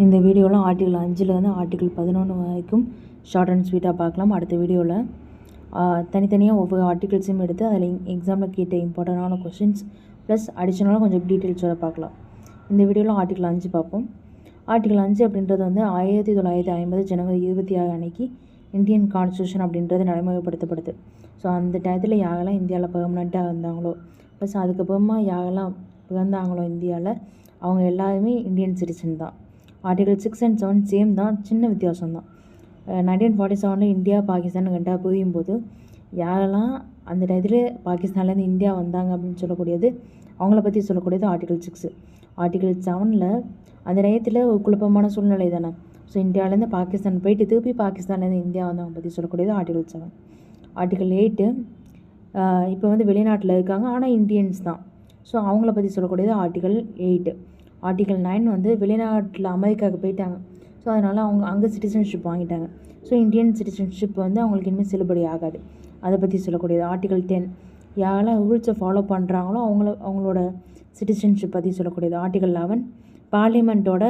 இந்த வீடியோவில் article 5லேருந்து article 11 வரைக்கும் ஷார்ட் அண்ட் ஸ்வீட்டாக பார்க்கலாம். அடுத்த வீடியோவில் தனித்தனியாக ஒவ்வொரு ஆர்டிகல்ஸையும் எடுத்து அதில் எக்ஸாமில் கேட்ட இம்பார்ட்டண்டான கொஷின்ஸ் ப்ளஸ் அடிஷ்னலாக கொஞ்சம் டீட்டெயில்ஸோட பார்க்கலாம். இந்த வீடியோவில் ஆர்டிகல் 5 பார்ப்போம். ஆர்டிகல் 5 அப்படின்றது வந்து 1950 ஜனவரி 26 அன்னைக்கு இந்தியன் கான்ஸ்டியூஷன் அப்படின்றது நடைமுறைப்படுத்தப்படுது. ஸோ அந்த டயத்தில் யாரெல்லாம் இந்தியாவில் பெர்மனெண்ட்டாக இருந்தாங்களோ ப்ளஸ் அதுக்கப்புறமா யாரெல்லாம் பிறந்தாங்களோ இந்தியாவில் அவங்க எல்லாருமே இந்தியன் சிட்டிசன் தான். ஆர்டிகல் 6 and 7 சேம் தான், சின்ன வித்தியாசம் தான். 1947 இந்தியா பாகிஸ்தான் ரெண்டாக பிரியும் போது யாரெல்லாம் அந்த டயத்தில் பாகிஸ்தான்லேருந்து இந்தியா வந்தாங்க அப்படின்னு சொல்லக்கூடியது அவங்கள பற்றி சொல்லக்கூடியது ஆர்டிகல் 6. ஆர்டிகல் 7ல் அந்த டயத்தில் ஒரு குழப்பமான சூழ்நிலை தானே. ஸோ இந்தியாவிலேருந்து பாகிஸ்தான் போயிட்டு திருப்பி பாகிஸ்தான்லேருந்து இந்தியா வந்தவங்க பற்றி சொல்லக்கூடியது ஆர்டிகல் 7. ஆர்டிகல் 8 இப்போ வந்து வெளிநாட்டில் இருக்காங்க ஆனால் இந்தியன்ஸ் தான். ஸோ அவங்கள பற்றி சொல்லக்கூடியது ஆர்டிகல் 8. ஆர்டிகல் 9 வந்து வெளிநாட்டில் அமெரிக்காவுக்கு போயிட்டாங்க. ஸோ அதனால் அவங்க அங்கே சிட்டிசன்ஷிப் வாங்கிட்டாங்க. ஸோ இந்தியன் சிட்டிசன்ஷிப் வந்து அவங்களுக்கு இனிமேல் செல்லுபடி ஆகாது. அதை பற்றி சொல்லக்கூடியது ஆர்டிகல் 10. யாரெல்லாம் ரூல்ஸை ஃபாலோ பண்ணுறாங்களோ அவங்களோட சிட்டிசன்ஷிப் பற்றி சொல்லக்கூடியது ஆர்டிகல் 11. பார்லிமெண்ட்டோட